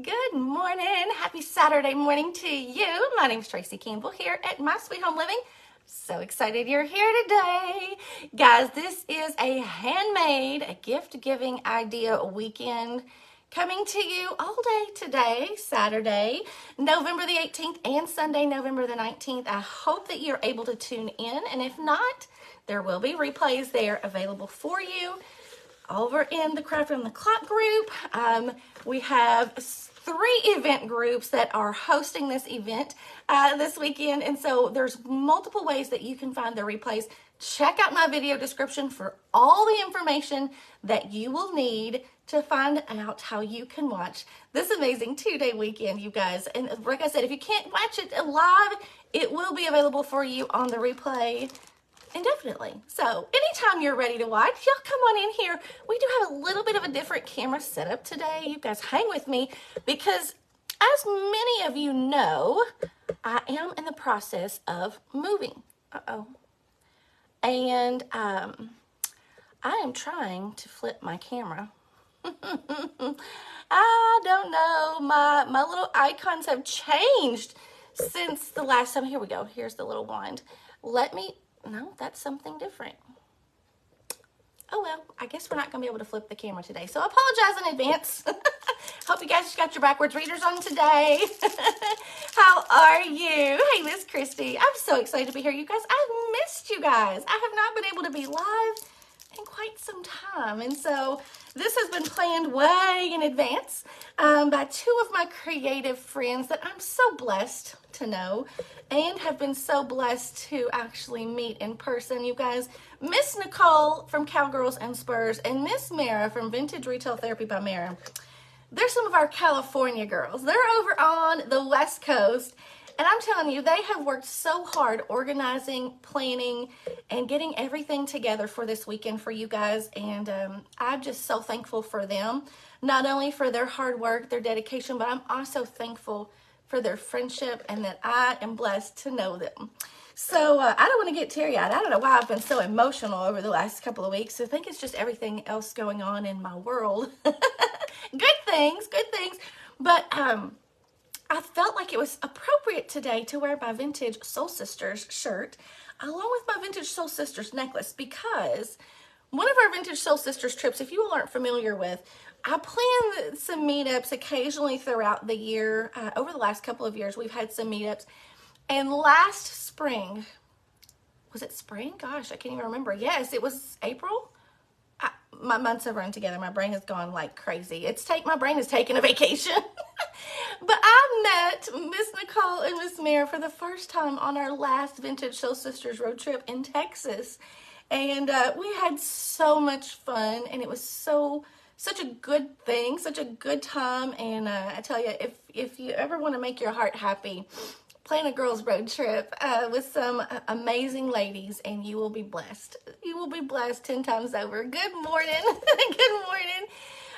Good morning. Happy Saturday morning to you. My name's Tracy Campbell here at My Sweet Home Living. So excited you're here today. Guys, this is a handmade, a gift-giving idea weekend coming to you all day today, Saturday, November the 18th and Sunday, November the 19th. I hope that you're able to tune in, and if not, there will be replays there available for you. Over in the Craft on the Clock group, we have 3 event groups that are hosting this event this weekend, and so there's multiple ways that you can find the replays. Check out my video description for all the information that you will need to find out how you can watch this amazing 2-day weekend, you guys. And like I said, if you can't watch it live, it will be available for you on the replay indefinitely. So anytime you're ready to watch, y'all come on in here. We do have a little bit of a different camera setup today. You guys hang with me because, as many of you know, I am in the process of moving. And I am trying to flip my camera. I don't know. My little icons have changed since the last time. Here we go. Here's the little wand. No, that's something different. Oh well, I guess we're not going to be able to flip the camera today, so I apologize in advance. Hope you guys got your backwards readers on today. How are you? Hey, Miss Christy. I'm so excited to be here, you guys. I've missed you guys. I have not been able to be live in quite some time, and so this has been planned way in advance by 2 of my creative friends that I'm so blessed to know and have been so blessed to actually meet in person, you guys. Miss Nicole from Cowgirls and Spurs and Miss Mara from Vintage Retail Therapy by Mara. They're some of our California girls. They're over on the West Coast, and I'm telling you, they have worked so hard organizing, planning, and getting everything together for this weekend for you guys. And I'm just so thankful for them, not only for their hard work, their dedication, but I'm also thankful for their friendship and that I am blessed to know them. So I don't want to get teary-eyed. I don't know why I've been so emotional over the last couple of weeks. I think it's just everything else going on in my world. Good things. But I felt like it was appropriate today to wear my Vintage Soul Sisters shirt along with my Vintage Soul Sisters necklace, because one of our Vintage Soul Sisters trips, if you all aren't familiar with, I plan some meetups occasionally throughout the year. Over the last couple of years, we've had some meetups. And last spring, was it spring? Gosh, I can't even remember. Yes, it was April. My months have run together. My brain has gone like crazy. My brain has taken a vacation. But I met Miss Nicole and Miss Mara for the first time on our last Vintage Soul Sisters road trip in Texas. And we had so much fun, and it was such a good thing, such a good time. And I tell you, if you ever want to make your heart happy, plan a girls' road trip with some amazing ladies, and you will be blessed. You will be blessed 10 times over. Good morning. Good morning.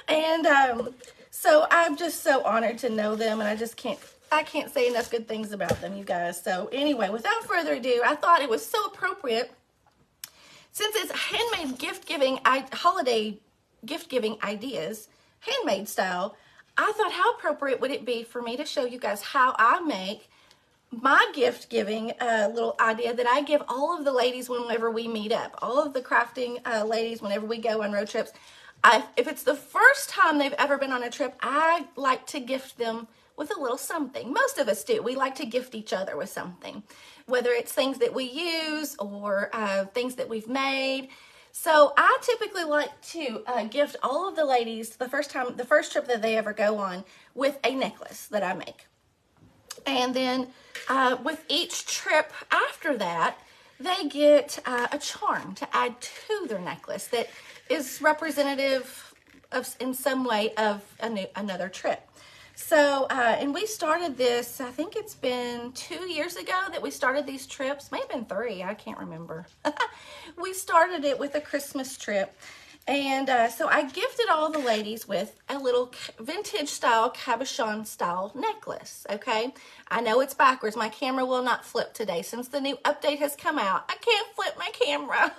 And so I'm just so honored to know them, and I can't say enough good things about them, you guys. So anyway, without further ado, I thought it was so appropriate, since it's handmade gift-giving, holiday gift-giving ideas, handmade style. I thought, how appropriate would it be for me to show you guys how I make my gift-giving little idea that I give all of the ladies whenever we meet up, all of the crafting ladies whenever we go on road trips. If it's the first time they've ever been on a trip, I like to gift them with a little something. Most of us do. We like to gift each other with something, whether it's things that we use or things that we've made. So I typically like to gift all of the ladies the first trip that they ever go on with a necklace that I make. And then with each trip after that, they get a charm to add to their necklace that is representative of, in some way, of another trip. So, and we started this, I think it's been 2 years ago that we started these trips. May have been 3, I can't remember. We started it with a Christmas trip. And so I gifted all the ladies with a little vintage style, cabochon style necklace, okay? I know it's backwards. My camera will not flip today. Since the new update has come out, I can't flip my camera.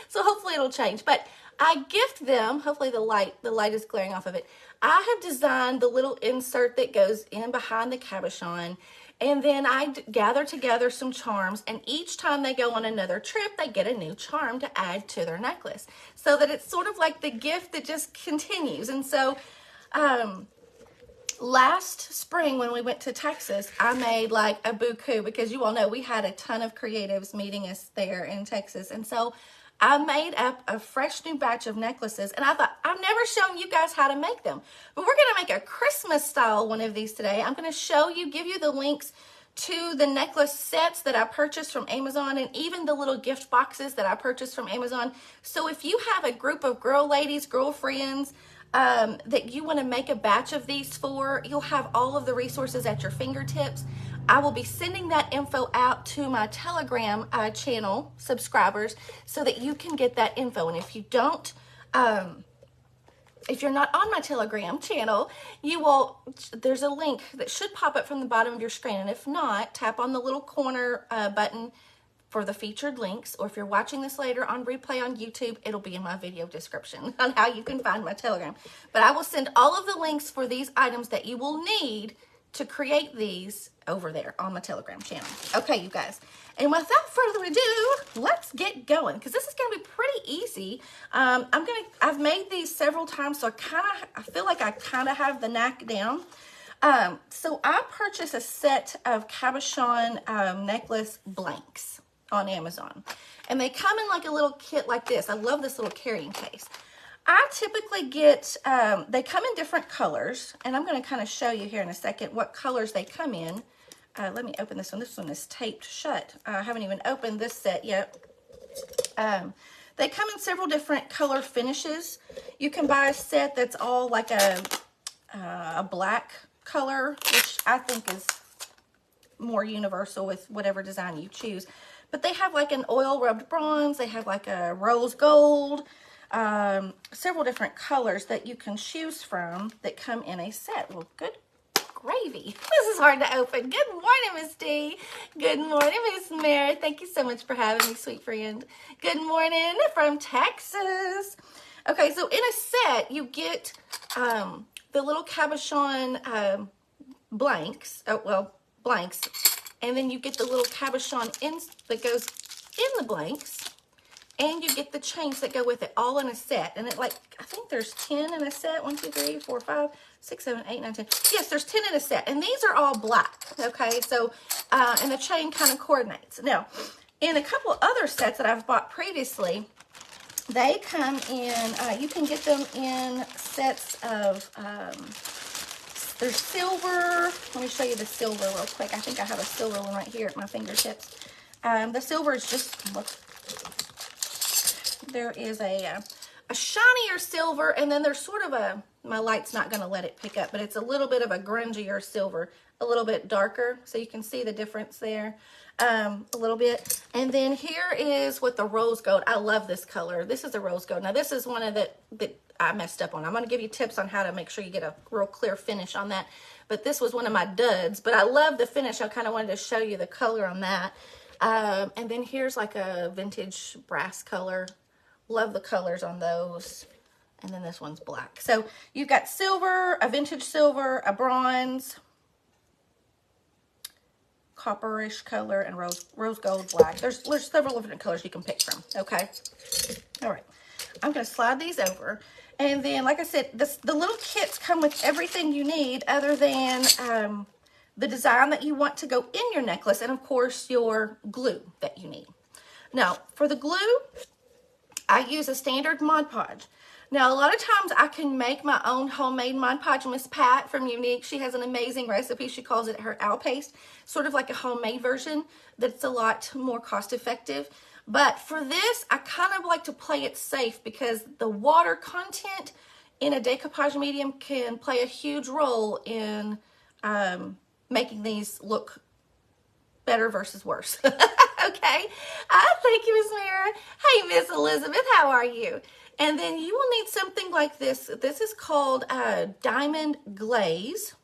So hopefully it'll change. But I gift them, hopefully the light is glaring off of it. I have designed the little insert that goes in behind the cabochon, and then I gather together some charms, and each time they go on another trip, they get a new charm to add to their necklace, so that it's sort of like the gift that just continues. And so last spring when we went to Texas, I made like a buku, because you all know we had a ton of creatives meeting us there in Texas. And so I made up a fresh new batch of necklaces, and I thought, I've never shown you guys how to make them, but we're going to make a Christmas style one of these today. I'm going to show you, give you the links to the necklace sets that I purchased from Amazon, and even the little gift boxes that I purchased from Amazon. So if you have a group of girlfriends, that you want to make a batch of these for, you'll have all of the resources at your fingertips. I will be sending that info out to my Telegram channel subscribers so that you can get that info. And if you don't, if you're not on my Telegram channel, there's a link that should pop up from the bottom of your screen. And if not, tap on the little corner button for the featured links, or if you're watching this later on replay on YouTube, it'll be in my video description on how you can find my Telegram. But I will send all of the links for these items that you will need to create these over there on my Telegram channel. Okay, you guys. And without further ado, let's get going, because this is going to be pretty easy. I've made these several times, so I feel like I kind of have the knack down. So I purchased a set of cabochon necklace blanks on Amazon, and they come in like a little kit like this. I love this little carrying case. I typically get, they come in different colors, and I'm going to kind of show you here in a second what colors they come in. Let me open this one. This one is taped shut. I haven't even opened this set yet. They come in several different color finishes. You can buy a set that's all like a black color, which I think is more universal with whatever design you choose. But they have like an oil rubbed bronze. They have like a rose gold. Several different colors that you can choose from that come in a set. Well, good gravy. This is hard to open. Good morning, Miss D. Good morning, Miss Mary. Thank you so much for having me, sweet friend. Good morning from Texas. Okay, so in a set, you get the little cabochon blanks. Blanks. And then you get the little cabochon that goes in the blanks. And you get the chains that go with it, all in a set. And I think there's 10 in a set. 1, 2, 3, 4, 5, 6, 7, 8, 9, 10. Yes, there's 10 in a set. And these are all black, okay? So, and the chain kind of coordinates. Now, in a couple of other sets that I've bought previously, they come in, you can get them in sets of, there's silver. Let me show you the silver real quick. I think I have a silver one right here at my fingertips. The silver is just, look. There is a shinier silver, and then there's sort of my light's not going to let it pick up, but it's a little bit of a grungier silver, a little bit darker, so you can see the difference there a little bit. And then here is with the rose gold. I love this color. This is a rose gold. Now, this is one of that I messed up on. I'm going to give you tips on how to make sure you get a real clear finish on that, but this was one of my duds, but I love the finish. I kind of wanted to show you the color on that. And then here's like a vintage brass color. Love the colors on those. And then this one's black. So you've got silver, a vintage silver, a bronze, copperish color, and rose gold black. There's several different colors you can pick from. Okay. All right. I'm going to slide these over. And then, like I said, the little kits come with everything you need other than the design that you want to go in your necklace, and of course your glue that you need. Now, for the glue, I use a standard Mod Podge. Now, a lot of times I can make my own homemade Mod Podge. Miss Pat from Unique, she has an amazing recipe. She calls it her owl paste, sort of like a homemade version that's a lot more cost effective. But for this, I kind of like to play it safe because the water content in a decoupage medium can play a huge role in making these look better versus worse. Okay. Thank you, Miss Mara. Hey, Miss Elizabeth, how are you? And then you will need something like this. This is called Diamond Glaze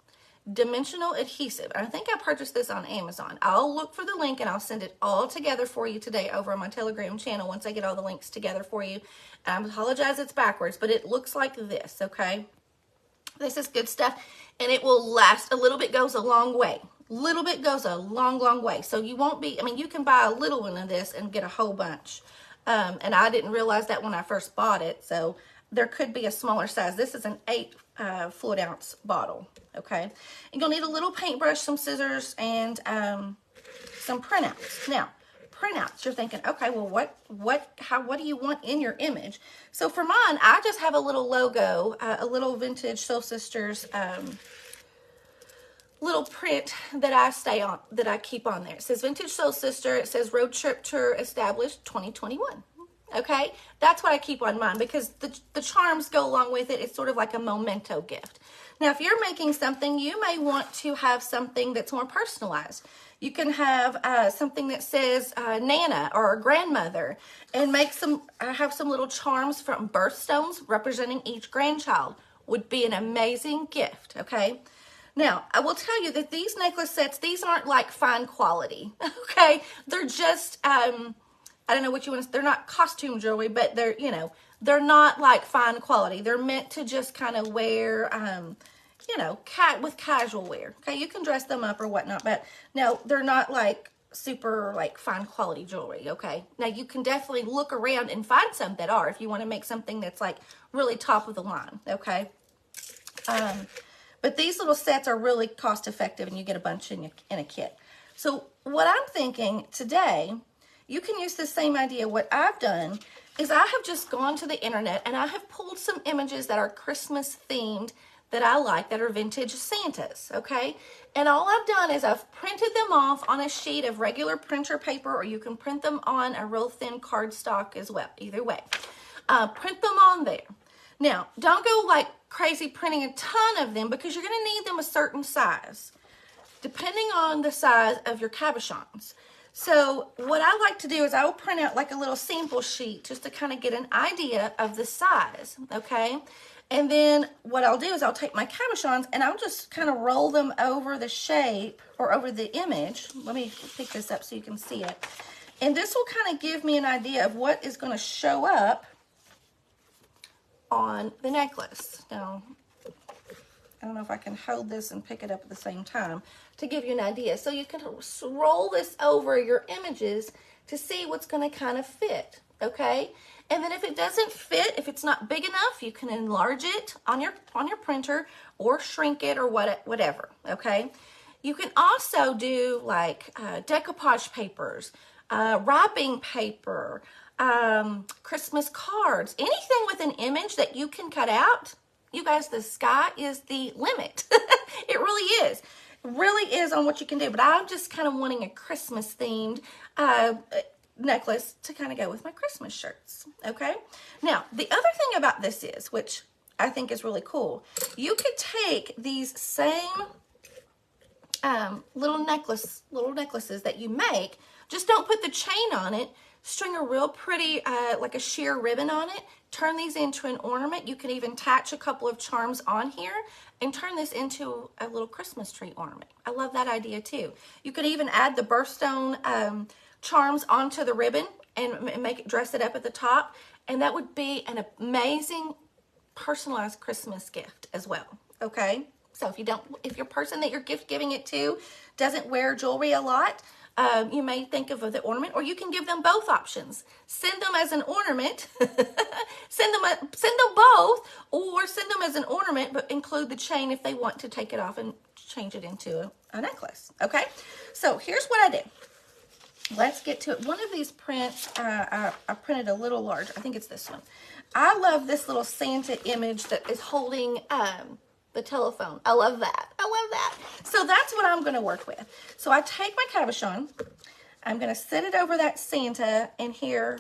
Dimensional Adhesive. I think I purchased this on Amazon. I'll look for the link and I'll send it all together for you today over on my Telegram channel once I get all the links together for you. I apologize it's backwards, but it looks like this, okay? This is good stuff, and it will last. A little bit goes a long way. Little bit goes a long, long way. So you won't be, I mean, you can buy a little one of this and get a whole bunch. And I didn't realize that when I first bought it. So there could be a smaller size. This is an 8 fluid ounce bottle. Okay. And you'll need a little paintbrush, some scissors, and some printouts. Now, printouts, you're thinking, okay, well, what do you want in your image? So for mine, I just have a little logo, a little vintage Soul Sisters little print that I keep on there. It says Vintage Soul Sister. It says Road Trip Tour established 2021. Okay, that's what I keep on mine because the charms go along with it. It's sort of like a memento gift. Now, if you're making something, you may want to have something that's more personalized. You can have something that says Nana or grandmother, and have some little charms from birthstones representing each grandchild. Would be an amazing gift. Okay. Now, I will tell you that these necklace sets, these aren't like fine quality, okay? They're just, I don't know what you want to, they're not costume jewelry, but they're, you know, they're not like fine quality. They're meant to just kind of wear, you know, with casual wear, okay? You can dress them up or whatnot, but no, they're not like super like fine quality jewelry, okay? Now, you can definitely look around and find some that are if you want to make something that's like really top of the line, okay? But these little sets are really cost effective and you get a bunch in a kit. So what I'm thinking today, you can use the same idea. What I've done is I have just gone to the internet and I have pulled some images that are Christmas themed that I like, that are vintage Santas, okay? And all I've done is I've printed them off on a sheet of regular printer paper, or you can print them on a real thin cardstock as well, either way. Print them on there. Now, don't go like crazy printing a ton of them because you're going to need them a certain size, depending on the size of your cabochons. So what I like to do is I will print out like a little sample sheet just to kind of get an idea of the size, okay? And then what I'll do is I'll take my cabochons and I'll just kind of roll them over the shape or over the image. Let me pick this up so you can see it. And this will kind of give me an idea of what is going to show up on the necklace. Now, I don't know if I can hold this and pick it up at the same time to give you an idea. So you can roll this over your images to see what's going to kind of fit, okay? And then if it doesn't fit, if it's not big enough, you can enlarge it on your printer or shrink it or whatever, okay? You can also do like decoupage papers, wrapping paper, Christmas cards, anything with an image that you can cut out. You guys, the sky is the limit. It really is. It really is on what you can do. But I'm just kind of wanting a Christmas themed necklace to kind of go with my Christmas shirts. Okay. Now, the other thing about this is, which I think is really cool, you could take these same little necklaces that you make, just don't put the chain on it, string a real pretty, like a sheer ribbon on it, turn these into an ornament. You can even attach a couple of charms on here and turn this into a little Christmas tree ornament. I love that idea too. You could even add the birthstone charms onto the ribbon and dress it up at the top. And that would be an amazing personalized Christmas gift as well, okay? So if your person that you're gift giving it to doesn't wear jewelry a lot, you may think of the ornament, or you can give them both options. Send them as an ornament, send them both, or send them as an ornament, but include the chain if they want to take it off and change it into a necklace, okay? So here's what I did. Let's get to it. One of these prints, I printed a little larger. I think it's this one. I love this little Santa image that is holding the telephone. I love that. I love that. So that's what I'm going to work with. So I take my cabochon. I'm going to set it over that Santa. And here,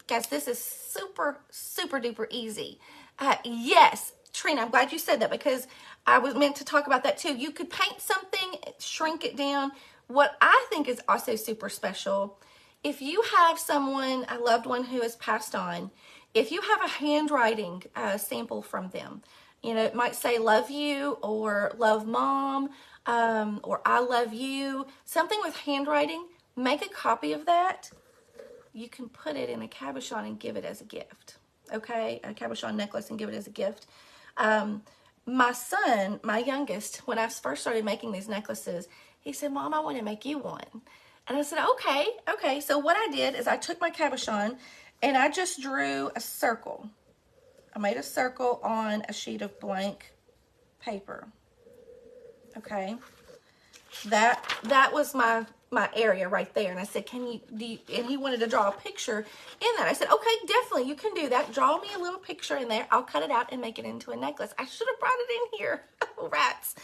guys, this is super, super duper easy. Yes, Trina, I'm glad you said that because I was meant to talk about that too. You could paint something, shrink it down. What I think is also super special, if you have someone, a loved one who has passed on, if you have a handwriting sample from them, you know, it might say love you or love mom or I love you, something with handwriting, make a copy of that. You can put it in a cabochon and give it as a gift, okay? A cabochon necklace and give it as a gift. my son, my youngest, when I first started making these necklaces, he said, Mom, I want to make you one. And I said, okay. So what I did is I took my cabochon and I just drew a circle. I made a circle on a sheet of blank paper. Okay. That was my area right there. And I said, and he wanted to draw a picture in that. I said, okay, definitely, you can do that. Draw me a little picture in there. I'll cut it out and make it into a necklace. I should have brought it in here. Rats.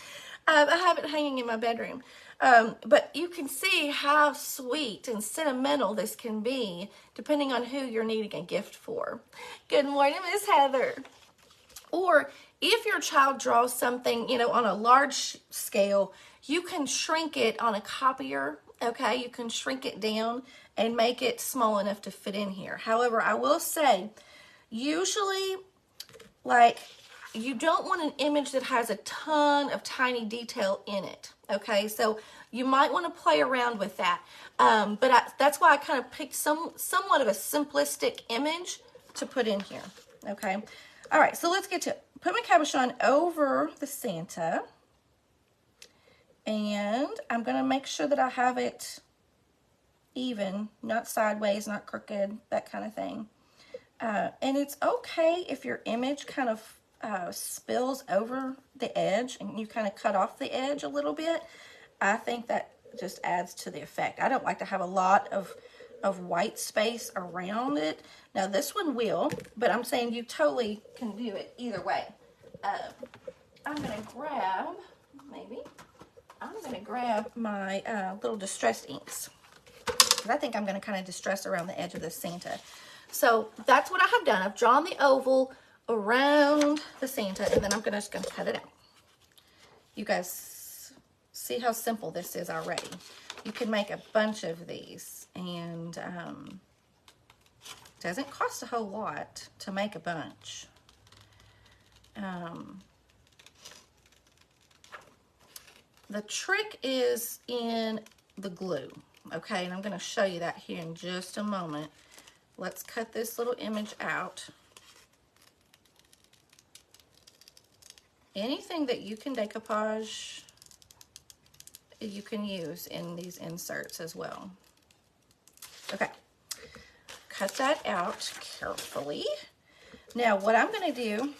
I have it hanging in my bedroom. But you can see how sweet and sentimental this can be, depending on who you're needing a gift for. Good morning, Miss Heather. Or if your child draws something, you know, on a large scale, you can shrink it on a copier, okay? You can shrink it down and make it small enough to fit in here. However, I will say, usually, like, you don't want an image that has a ton of tiny detail in it, okay? So you might want to play around with that. That's why I kind of picked somewhat of a simplistic image to put in here, okay? All right, so let's get to it. Put my cabochon over the Santa, and I'm going to make sure that I have it even, not sideways, not crooked, that kind of thing. And it's okay if your image kind of spills over the edge and you kind of cut off the edge a little bit. I think that just adds to the effect. I don't like to have a lot of white space around it. Now this one will, but I'm saying you totally can do it either way. I'm going to grab my little distressed inks. I think I'm going to kind of distress around the edge of this Santa. So that's what I have done. I've drawn the oval around the Santa, and then I'm just going to cut it out. You guys see how simple this is already. You can make a bunch of these, and it doesn't cost a whole lot to make a bunch. The trick is in the glue, okay? And I'm going to show you that here in just a moment. Let's cut this little image out. Anything that you can decoupage, you can use in these inserts as well. Okay, cut that out carefully. Now what I'm going to do,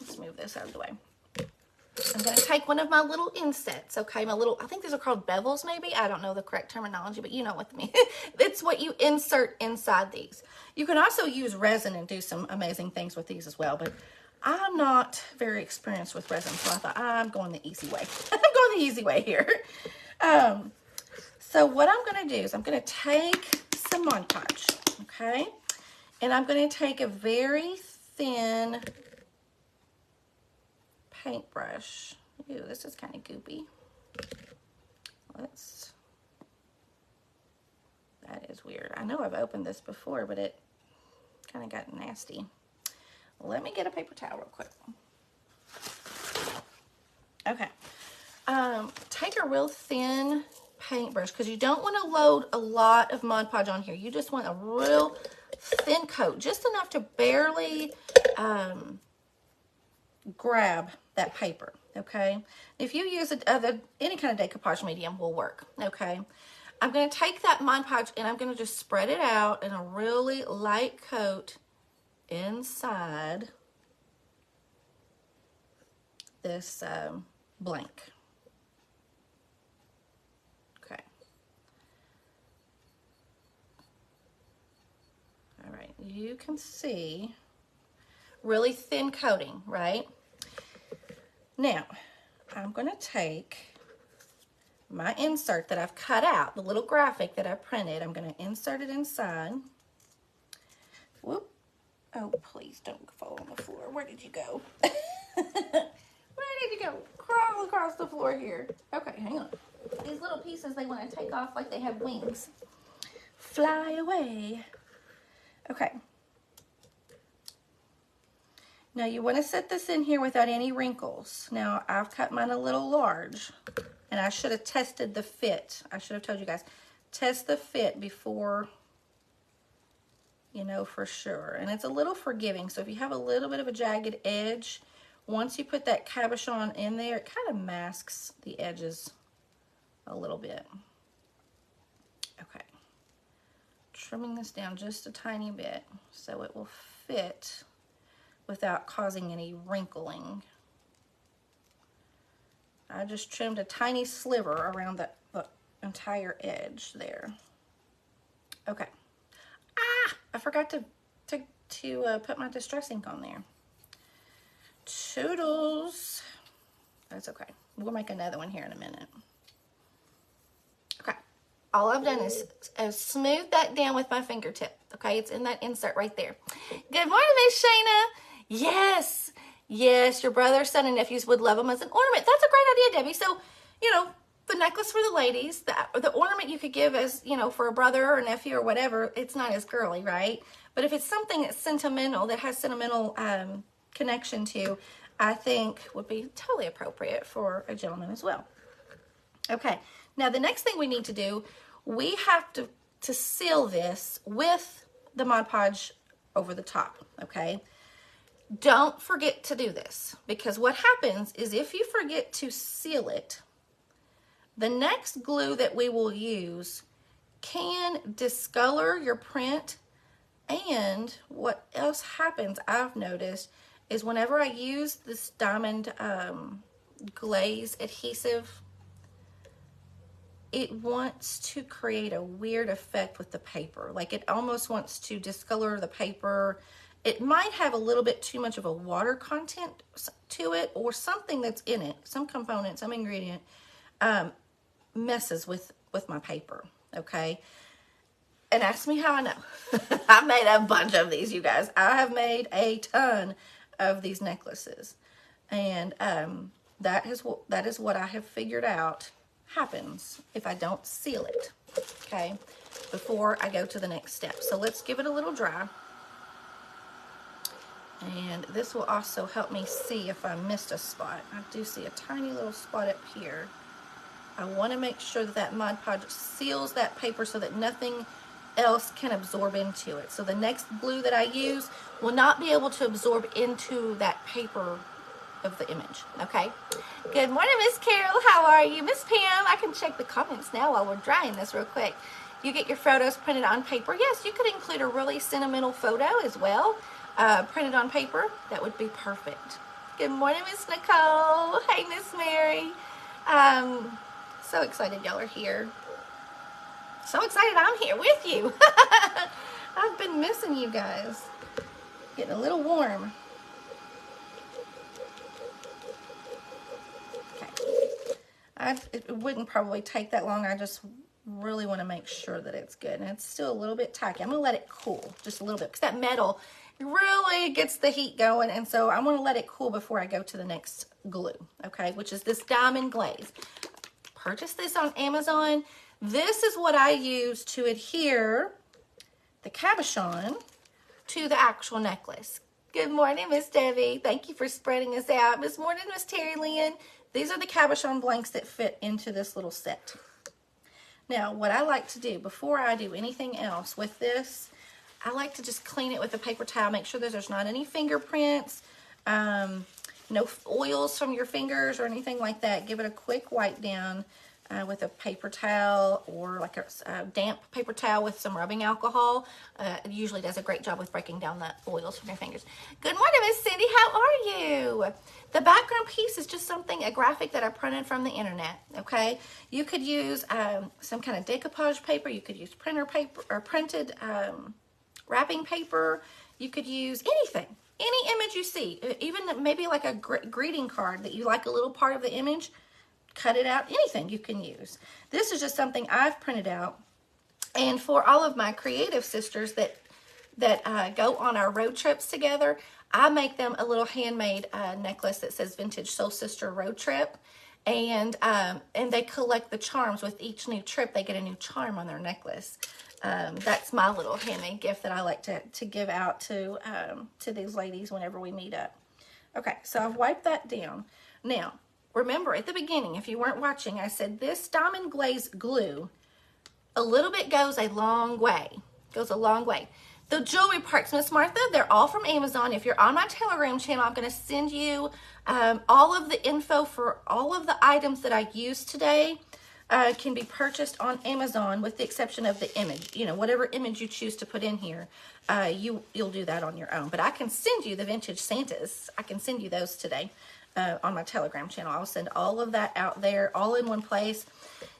let's move this out of the way. I'm going to take one of my little insets, okay? My little, I think these are called bevels maybe. I don't know the correct terminology, but you know what I mean. It's what you insert inside these. You can also use resin and do some amazing things with these as well, but I'm not very experienced with resin, so I thought I'm going the easy way. I'm going the easy way here. So what I'm going to do is I'm going to take some Mod Podge, okay? And I'm going to take a very thin paintbrush. Ooh, this is kind of goopy. That is weird. I know I've opened this before, but it kind of got nasty. Let me get a paper towel real quick. Okay. Take a real thin paintbrush, because you don't want to load a lot of Mod Podge on here. You just want a real thin coat, just enough to barely grab that paper, okay? If you use any kind of decoupage medium will work, okay? I'm going to take that Mod Podge and I'm going to just spread it out in a really light coat inside this blank. Okay. All right, you can see really thin coating, right? Now, I'm going to take my insert that I've cut out, the little graphic that I printed. I'm going to insert it inside. Whoop. Oh, please don't fall on the floor. Where did you go? Where did you go? Crawl across the floor here. Okay, hang on. These little pieces, they want to take off like they have wings. Fly away. Okay. Now you want to set this in here without any wrinkles. Now I've cut mine a little large, and I should have tested the fit. I should have told you guys, test the fit before you know for sure. And it's a little forgiving, so if you have a little bit of a jagged edge once you put that cabochon in there, it kind of masks the edges a little bit. Okay. Trimming this down just a tiny bit so it will fit without causing any wrinkling. I just trimmed a tiny sliver around the entire edge there. Okay. Ah, I forgot to put my distress ink on there. Toodles. That's okay. We'll make another one here in a minute. Okay. All I've done is smooth that down with my fingertip. Okay, it's in that insert right there. Good morning, Miss Shayna. Yes. Yes, your brother, son, and nephews would love them as an ornament. That's a great idea, Debbie. So, you know, the necklace for the ladies, the ornament you could give as, you know, for a brother or a nephew or whatever, it's not as girly, right? But if it's something that's sentimental, that has sentimental connection to, I think would be totally appropriate for a gentleman as well. Okay, now the next thing we need to do, we have to seal this with the Mod Podge over the top, okay? Don't forget to do this, because what happens is if you forget to seal it, the next glue that we will use can discolor your print. And what else happens, I've noticed, is whenever I use this diamond glaze adhesive, it wants to create a weird effect with the paper. Like it almost wants to discolor the paper. It might have a little bit too much of a water content to it, or something that's in it, some component, some ingredient, messes with my paper, okay? And ask me how I know. I've made a bunch of these, you guys. I have made a ton of these necklaces. And that is what I have figured out happens if I don't seal it, okay, before I go to the next step. So let's give it a little dry. And this will also help me see if I missed a spot. I do see a tiny little spot up here. I want to make sure that that Mod Podge seals that paper so that nothing else can absorb into it. So the next glue that I use will not be able to absorb into that paper of the image, okay? Good morning, Miss Carol. How are you? Miss Pam, I can check the comments now while we're drying this real quick. You get your photos printed on paper. Yes, you could include a really sentimental photo as well. Printed on paper, that would be perfect. Good morning, Miss Nicole. Hey, Miss Mary. So excited y'all are here. So excited I'm here with you. I've been missing you guys. Getting a little warm. Okay. It wouldn't probably take that long. I just really want to make sure that it's good. And it's still a little bit tacky. I'm going to let it cool just a little bit, because that metal really gets the heat going, and so I want to let it cool before I go to the next glue, okay, which is this diamond glaze. Purchased this on Amazon. This is what I use to adhere the cabochon to the actual necklace. Good morning, Miss Debbie. Thank you for spreading us out. Good morning, Miss Terry Lynn. These are the cabochon blanks that fit into this little set. Now, what I like to do before I do anything else with this, I like to just clean it with a paper towel, make sure that there's not any fingerprints, no oils from your fingers or anything like that. Give it a quick wipe down with a paper towel, or like a damp paper towel with some rubbing alcohol. It usually does a great job with breaking down the oils from your fingers. Good morning, Miss Cindy. How are you? The background piece is just a graphic that I printed from the internet, okay? You could use some kind of decoupage paper. You could use printer paper or printed wrapping paper. You could use anything, any image you see, even maybe like a greeting card that you like a little part of the image, cut it out, anything you can use. This is just something I've printed out. And for all of my creative sisters that go on our road trips together, I make them a little handmade necklace that says Vintage Soul Sister Road Trip. And they collect the charms. With each new trip, they get a new charm on their necklace. That's my little handmade gift that I like to give out to these ladies whenever we meet up. Okay, so I've wiped that down. Now, remember at the beginning, if you weren't watching, I said this diamond glaze glue, a little bit goes a long way. Goes a long way. The jewelry parts, Miss Martha, they're all from Amazon. If you're on my Telegram channel, I'm going to send you all of the info for all of the items that I used today. Can be purchased on Amazon with the exception of the image. You know, whatever image you choose to put in here, you'll do that on your own. But I can send you the vintage Santas. I can send you those today on my Telegram channel. I'll send all of that out there, all in one place.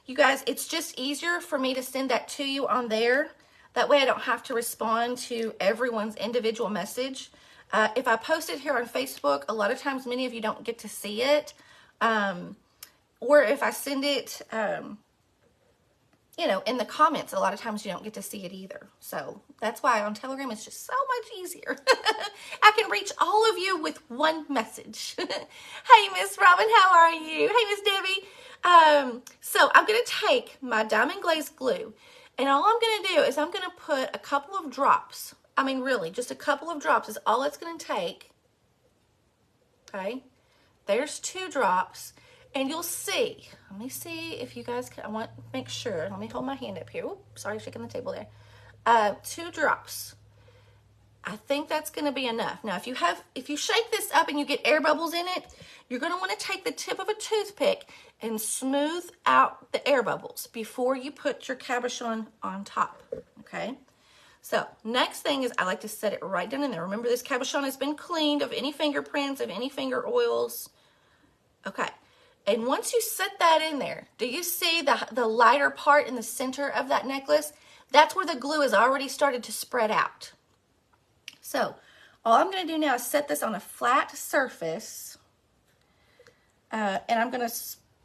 You guys, it's just easier for me to send that to you on there. That way I don't have to respond to everyone's individual message. If I post it here on Facebook, a lot of times many of you don't get to see it. Or if I send it, you know, in the comments, a lot of times you don't get to see it either. So that's why on Telegram it's just so much easier. I can reach all of you with one message. Hey, Miss Robin, how are you? Hey, Miss Debbie. So I'm going to take my diamond glaze glue, and all I'm going to do is I'm going to put a couple of drops. I mean, really, just a couple of drops is all it's going to take. Okay, there's 2 drops. And you'll see, let me see if you guys can, I want to make sure, let me hold my hand up here. Oops, sorry, shaking the table there. 2 drops. I think that's going to be enough. Now, if you shake this up and you get air bubbles in it, you're going to want to take the tip of a toothpick and smooth out the air bubbles before you put your cabochon on top, okay? So, next thing is I like to set it right down in there. Remember, this cabochon has been cleaned of any fingerprints, of any finger oils. Okay. And once you set that in there, do you see the lighter part in the center of that necklace? That's where the glue has already started to spread out. So all I'm going to do now is set this on a flat surface. And I'm going to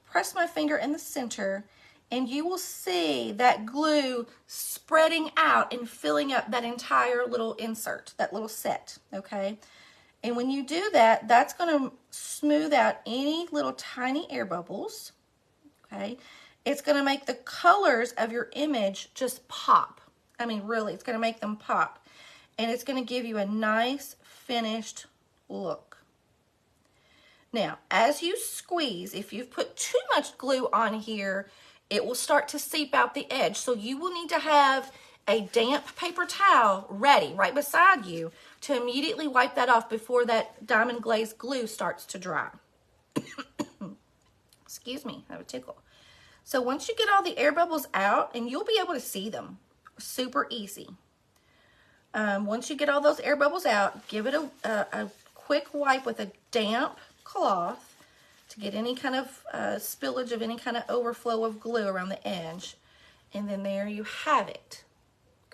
press my finger in the center. And you will see that glue spreading out and filling up that entire little insert, that little set, okay? And when you do that, that's going to smooth out any little tiny air bubbles, okay? It's going to make the colors of your image just pop. I mean, really, it's going to make them pop. And it's going to give you a nice finished look. Now, as you squeeze, if you've put too much glue on here, it will start to seep out the edge. So you will need to have a damp paper towel ready right beside you to immediately wipe that off before that diamond glaze glue starts to dry. Excuse me, I have a tickle. So once you get all the air bubbles out, and you'll be able to see them, super easy. Once you get all those air bubbles out, give it a quick wipe with a damp cloth to get any kind of spillage of any kind of overflow of glue around the edge. And then there you have it.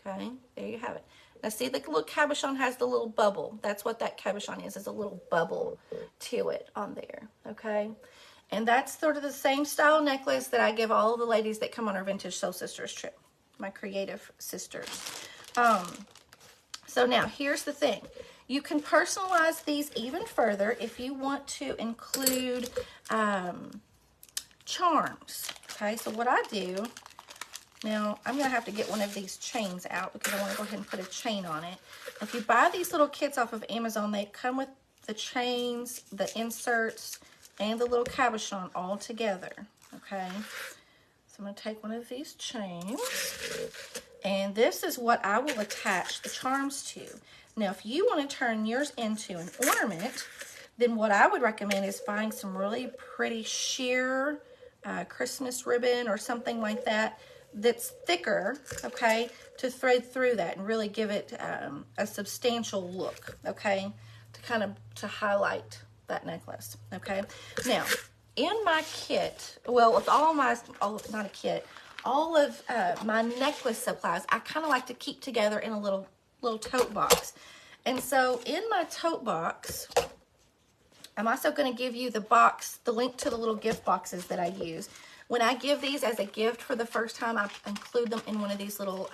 Okay, there you have it. Now see, the little cabochon has the little bubble. That's what that cabochon is a little bubble to it on there, okay? And that's sort of the same style necklace that I give all of the ladies that come on our Vintage Soul Sisters trip, my creative sisters. So now, here's the thing. You can personalize these even further if you want to include charms, okay? So what I do... Now, I'm going to have to get one of these chains out because I want to go ahead and put a chain on it. If you buy these little kits off of Amazon, they come with the chains, the inserts, and the little cabochon all together, okay? So I'm going to take one of these chains, and this is what I will attach the charms to. Now, if you want to turn yours into an ornament, then what I would recommend is buying some really pretty sheer Christmas ribbon or something like that that's thicker, okay, to thread through that and really give it a substantial look, okay, to highlight that necklace, okay. Now, in my kit, well, with all of my necklace supplies, I kind of like to keep together in a little tote box. And so in my tote box, I'm also going to give you the link to the little gift boxes that I use. When I give these as a gift for the first time, I include them in one of these little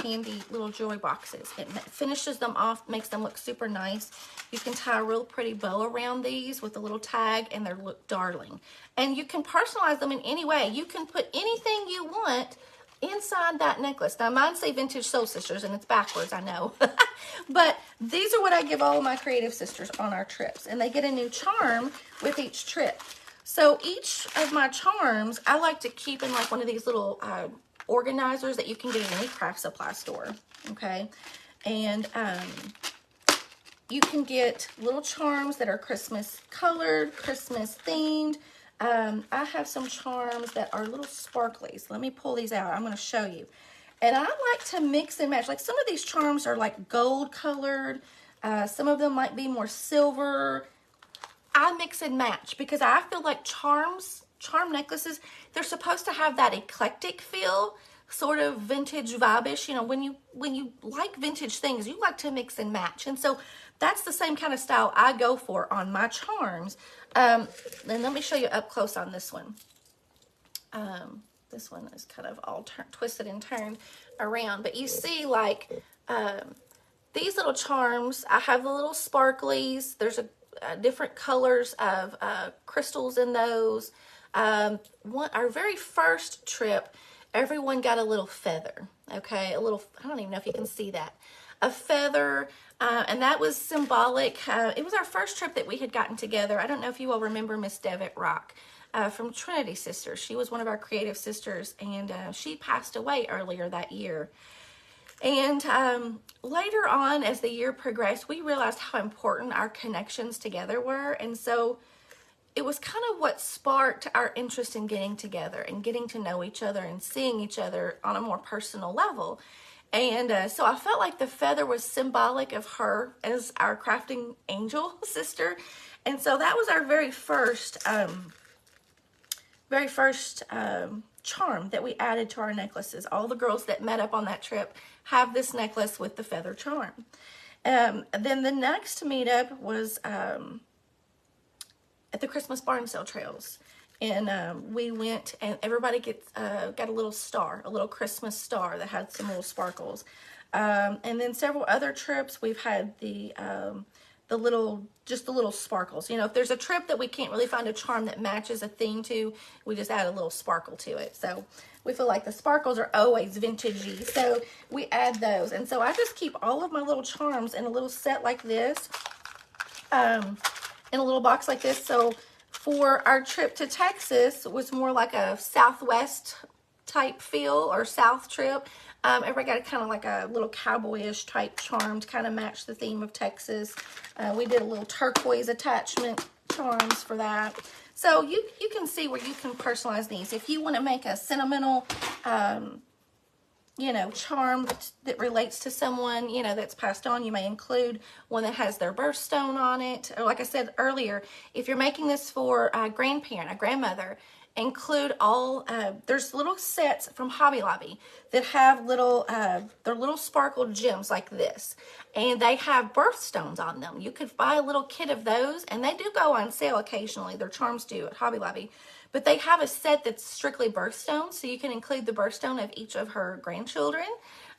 handy little jewelry boxes. It finishes them off, makes them look super nice. You can tie a real pretty bow around these with a little tag, and they look darling. And you can personalize them in any way. You can put anything you want inside that necklace. Now, mine say Vintage Soul Sisters, and it's backwards, I know. But these are what I give all of my creative sisters on our trips. And they get a new charm with each trip. So each of my charms, I like to keep in like one of these little organizers that you can get in any craft supply store, okay? And you can get little charms that are Christmas colored, Christmas themed. I have some charms that are little sparklies. Let me pull these out. I'm going to show you. And I like to mix and match. Like some of these charms are like gold colored. Some of them might be more silver. I mix and match because I feel like charm necklaces, they're supposed to have that eclectic feel, sort of vintage vibe-ish. You know, when you like vintage things, you like to mix and match. And so that's the same kind of style I go for on my charms. And let me show you up close on this one. This one is kind of all twisted and turned around. But you see, like, these little charms, I have the little sparklies. There's different colors of crystals in those. Our very first trip, everyone got a little feather, okay? A little, I don't even know if you can see that. A feather, and that was symbolic. It was our first trip that we had gotten together. I don't know if you all remember Miss Devitt Rock from Trinity Sisters. She was one of our creative sisters, and she passed away earlier that year. And later on, as the year progressed, we realized how important our connections together were. And so it was kind of what sparked our interest in getting together and getting to know each other and seeing each other on a more personal level. And so I felt like the feather was symbolic of her as our crafting angel sister. And so that was our very first charm that we added to our necklaces. All the girls that met up on that trip have this necklace with the feather charm. Then the next meetup was at the Christmas barn sale trails. And we went, and everybody got a little star, a little Christmas star that had some little sparkles. And then several other trips, we've had the little sparkles. You know, if there's a trip that we can't really find a charm that matches a theme to, we just add a little sparkle to it. So we feel like the sparkles are always vintagey, so we add those. And so I just keep all of my little charms in a little set like this, in a little box like this. So for our trip to Texas, it was more like a Southwest type feel, or South trip. Everybody got kind of like a little cowboyish type charm to kind of match the theme of Texas. We did a little turquoise attachment charms for that. So you can see where you can personalize these. If you want to make a sentimental, you know, charm that relates to someone, you know, that's passed on, you may include one that has their birthstone on it. Or like I said earlier, if you're making this for a grandparent, a grandmother, include all, there's little sets from Hobby Lobby that have little, they're little sparkle gems like this. And they have birthstones on them. You could buy a little kit of those, and they do go on sale occasionally. Their charms do at Hobby Lobby. But they have a set that's strictly birthstones, so you can include the birthstone of each of her grandchildren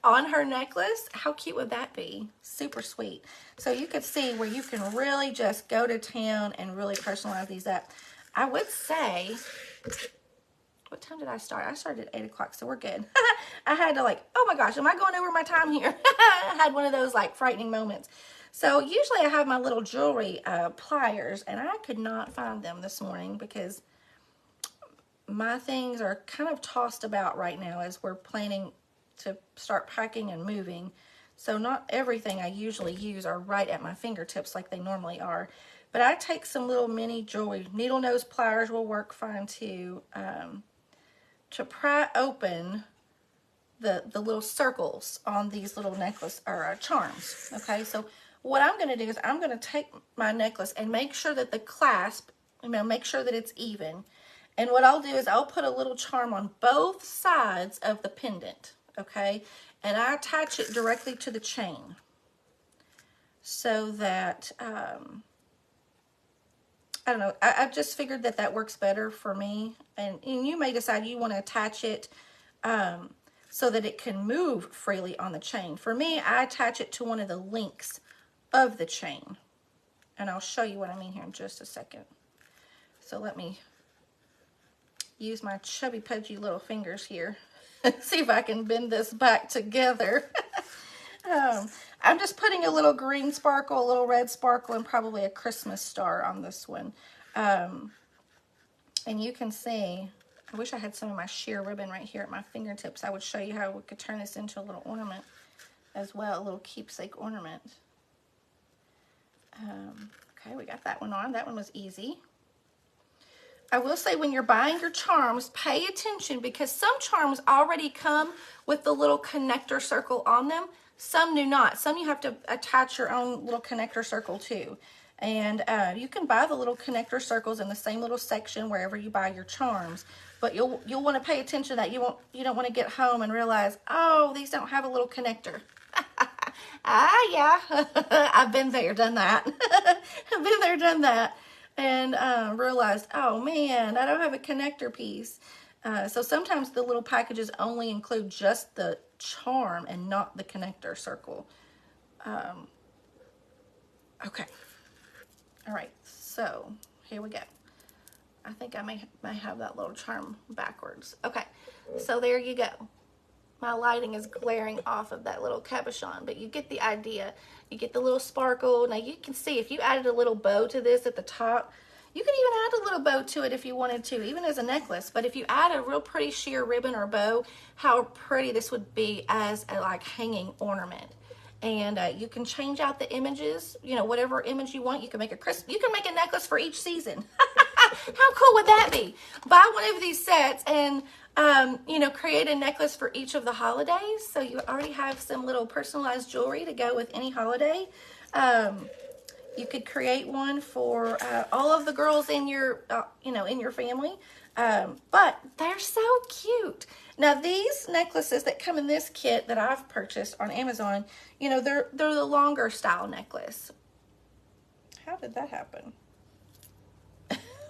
on her necklace. How cute would that be? Super sweet. So you could see where you can really just go to town and really personalize these up. I would say, what time did I start? I started at 8 o'clock, so we're good. I had to like, oh my gosh, am I going over my time here? I had one of those like frightening moments. So usually I have my little jewelry pliers, and I could not find them this morning because my things are kind of tossed about right now as we're planning to start packing and moving. So not everything I usually use are right at my fingertips like they normally are. But I take some little mini jewelry. Needle nose pliers will work fine too, to pry open the little circles on these little necklace or charms. Okay, so what I'm going to do is I'm going to take my necklace and make sure that the clasp, you know, make sure that it's even. And what I'll do is I'll put a little charm on both sides of the pendant, okay? And I attach it directly to the chain so that, I don't know, I've just figured that that works better for me. And you may decide you want to attach it so that it can move freely on the chain. For me, I attach it to one of the links of the chain. And I'll show you what I mean here in just a second. So let me use my chubby pudgy little fingers here. See if I can bend this back together. I'm just putting a little green sparkle, a little red sparkle, and probably a Christmas star on this one. And you can see, I wish I had some of my sheer ribbon right here at my fingertips. I would show you how we could turn this into a little ornament. as well, a little keepsake ornament. Okay, we got that one on. That one was easy. I will say when you're buying your charms, pay attention because some charms already come with the little connector circle on them. Some do not. Some you have to attach your own little connector circle to. And you can buy the little connector circles in the same little section wherever you buy your charms. But you'll want to pay attention to that. You don't want to get home and realize, oh, these don't have a little connector. Yeah, I've been there, done that. I've been there, done that, and realized, oh man, I don't have a connector piece. So sometimes the little packages only include just the charm and not the connector circle. Okay. All right, so here we go. I think I may have that little charm backwards. Okay, so there you go. My lighting is glaring off of that little cabochon, but you get the idea. You get the little sparkle. Now you can see if you added a little bow to this at the top, you could even add a little bow to it if you wanted to, even as a necklace. But if you add a real pretty sheer ribbon or bow, how pretty this would be as a like hanging ornament. And you can change out the images, you know, whatever image you want. You can make a necklace for each season. How cool would that be? Buy one of these sets and you know, create a necklace for each of the holidays. So you already have some little personalized jewelry to go with any holiday. You could create one for all of the girls in your, you know, in your family. But they're so cute. Now these necklaces that come in this kit that I've purchased on Amazon, you know, they're the longer style necklace. How did that happen?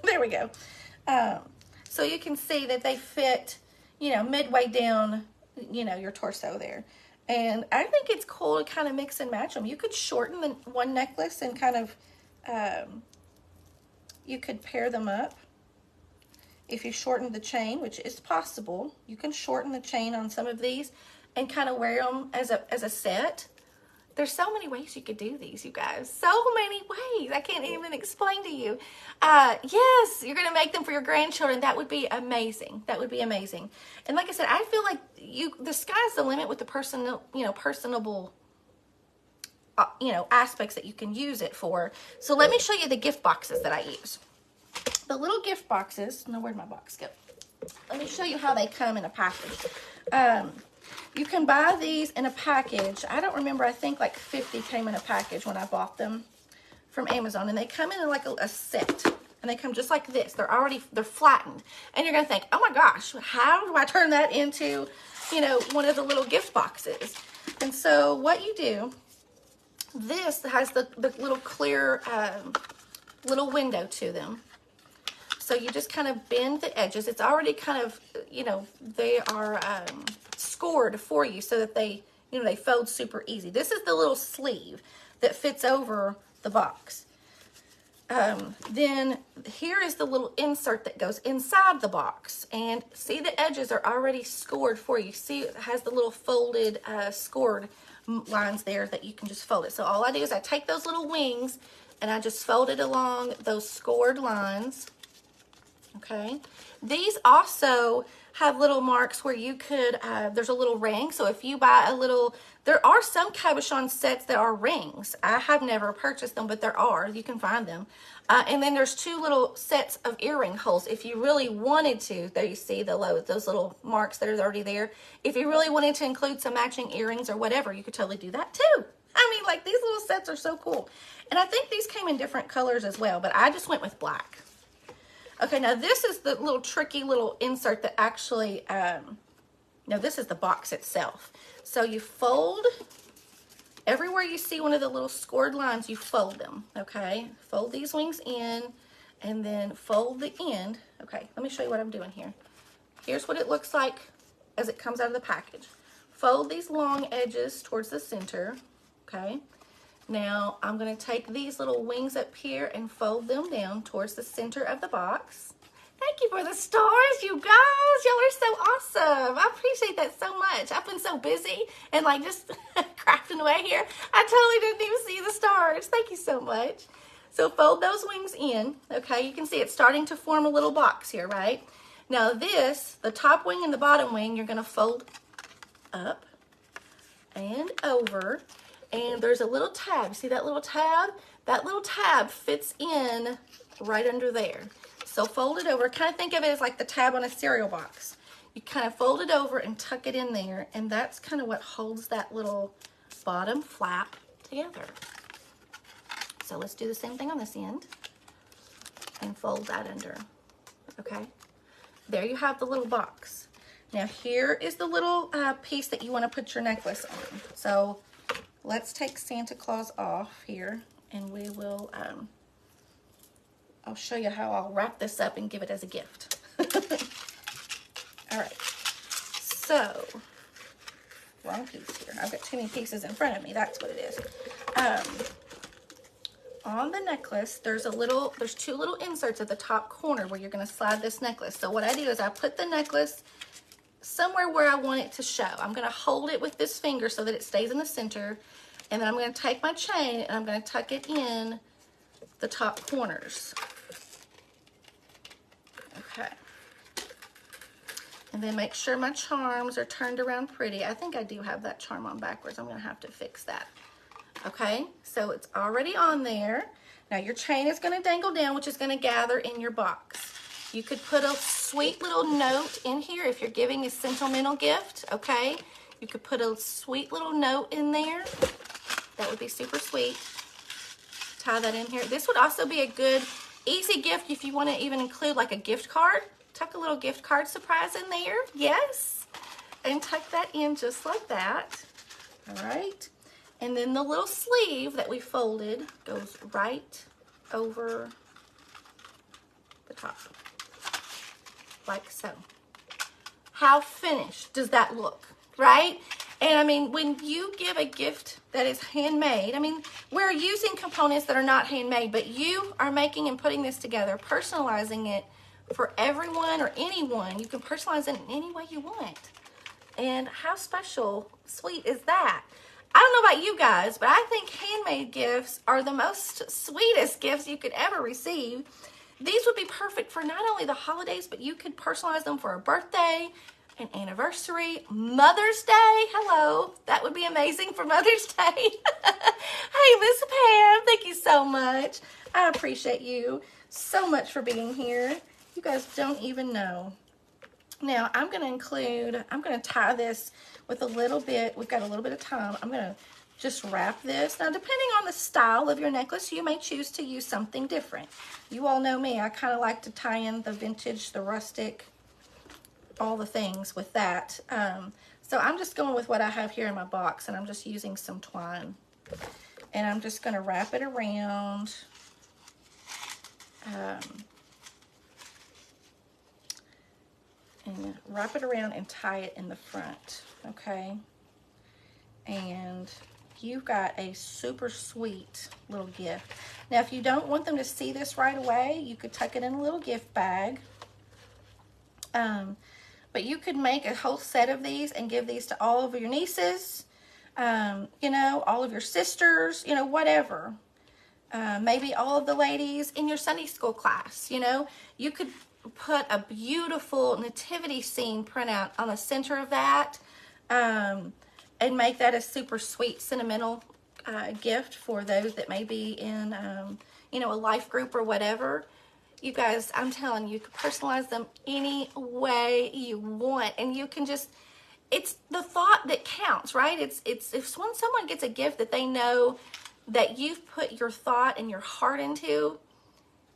There we go. So you can see that they fit, you know, midway down, you know, your torso there. And I think it's cool to kind of mix and match them. You could shorten the one necklace and kind of, you could pair them up. If you shorten the chain, which is possible, you can shorten the chain on some of these and kind of wear them as a set. There's so many ways you could do these, you guys. So many ways. I can't even explain to you. Yes, you're going to make them for your grandchildren. That would be amazing. That would be amazing. And like I said, I feel like the sky's the limit with the personable, aspects that you can use it for. So let me show you the gift boxes that I use. The little gift boxes. Now, where'd my box go? Let me show you how they come in a package. You can buy these in a package. I don't remember, I think like 50 came in a package when I bought them from Amazon. And they come in like a set. And they come just like this. They're flattened. And you're going to think, oh my gosh, how do I turn that into, you know, one of the little gift boxes? And so what you do, this has the little clear little window to them. So you just kind of bend the edges. It's already kind of, you know, they are scored for you so that they, you know, they fold super easy. This is the little sleeve that fits over the box. Then here is the little insert that goes inside the box. And see, the edges are already scored for you. See, it has the little folded, scored lines there that you can just fold it. So all I do is I take those little wings and I just fold it along those scored lines. Okay, these also have little marks where you could, there's a little ring. So if you buy a little, there are some cabochon sets that are rings. I have never purchased them, but there are, you can find them. And then there's two little sets of earring holes. If you really wanted to, there you see those little marks that are already there. If you really wanted to include some matching earrings or whatever, you could totally do that too. I mean, like, these little sets are so cool. And I think these came in different colors as well, but I just went with black. Okay, now this is the little tricky little insert that actually, no, this is the box itself. So you fold, everywhere you see one of the little scored lines, you fold them, okay? Fold these wings in and then fold the end. Okay, let me show you what I'm doing here. Here's what it looks like as it comes out of the package. Fold these long edges towards the center, okay? Now, I'm going to take these little wings up here and fold them down towards the center of the box. Thank you for the stars, you guys. Y'all are so awesome. I appreciate that so much. I've been so busy and like just crafting away here. I totally didn't even see the stars. Thank you so much. So fold those wings in. Okay, you can see it's starting to form a little box here, right? Now this, the top wing and the bottom wing, you're going to fold up. and over. And there's a little tab. See that little tab? That little tab fits in right under there. So fold it over. Kind of think of it as like the tab on a cereal box. You kind of fold it over and tuck it in there, and that's kind of what holds that little bottom flap together. So let's do the same thing on this end and fold that under. Okay, there you have the little box. Now here is the little piece that you want to put your necklace on. So let's take Santa Claus off here, and we will, I'll show you how I'll wrap this up and give it as a gift. All right, so, wrong piece here. I've got too many pieces in front of me, that's what it is. On the necklace, there's two little inserts at the top corner where you're gonna slide this necklace. So what I do is I put the necklace somewhere where I want it to show. I'm gonna hold it with this finger so that it stays in the center, and then I'm gonna take my chain and I'm gonna tuck it in the top corners. Okay. And then make sure my charms are turned around pretty. I think I do have that charm on backwards. I'm gonna have to fix that. Okay, so it's already on there. Now your chain is gonna dangle down, which is gonna gather in your box. You could put a sweet little note in here if you're giving a sentimental gift, okay? You could put a sweet little note in there. That would be super sweet. Tie that in here. This would also be a good, easy gift if you wanna even include like a gift card. Tuck a little gift card surprise in there, yes. And tuck that in just like that, all right? And then the little sleeve that we folded goes right over the top, like so. How finished does that look, right? And I mean, when you give a gift that is handmade, I mean, we're using components that are not handmade, but you are making and putting this together, personalizing it for everyone or anyone. You can personalize it in any way you want. And how special, sweet is that? I don't know about you guys, but I think handmade gifts are the most sweetest gifts you could ever receive. These would be perfect for not only the holidays, but you could personalize them for a birthday, an anniversary, Mother's Day. Hello, that would be amazing for Mother's Day. Hey, Miss Pam, thank you so much. I appreciate you so much for being here. You guys don't even know. Now, I'm going to tie this with a little bit, we've got a little bit of time. I'm going to just wrap this. Now, depending on the style of your necklace, you may choose to use something different. You all know me. I kind of like to tie in the vintage, the rustic, all the things with that. So I'm just going with what I have here in my box, and I'm just using some twine. And I'm just going to wrap it around. And wrap it around and tie it in the front, okay? And you've got a super sweet little gift. Now, if you don't want them to see this right away, you could tuck it in a little gift bag. But you could make a whole set of these and give these to all of your nieces, you know, all of your sisters, you know, whatever. Maybe all of the ladies in your Sunday school class, you know. You could put a beautiful nativity scene printout on the center of that, and make that a super sweet sentimental gift for those that may be in you know, a life group or whatever. You guys, I'm telling you, you can personalize them any way you want, and you can just, it's the thought that counts, right? It's if when someone gets a gift that they know that you've put your thought and your heart into,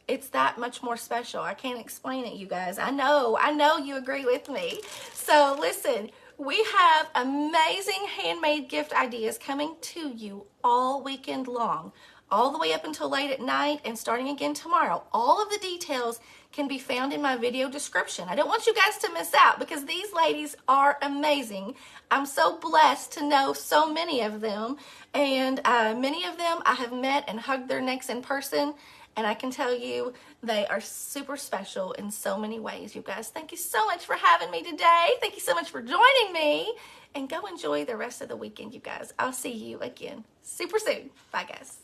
it's that much more special. I can't explain it, you guys. I know you agree with me. So listen, we have amazing handmade gift ideas coming to you all weekend long, all the way up until late at night and starting again tomorrow. All of the details can be found in my video description. I don't want you guys to miss out because these ladies are amazing. I'm so blessed to know so many of them, and many of them I have met and hugged their necks in person. And I can tell you, they are super special in so many ways, you guys. Thank you so much for having me today. Thank you so much for joining me. And go enjoy the rest of the weekend, you guys. I'll see you again super soon. Bye, guys.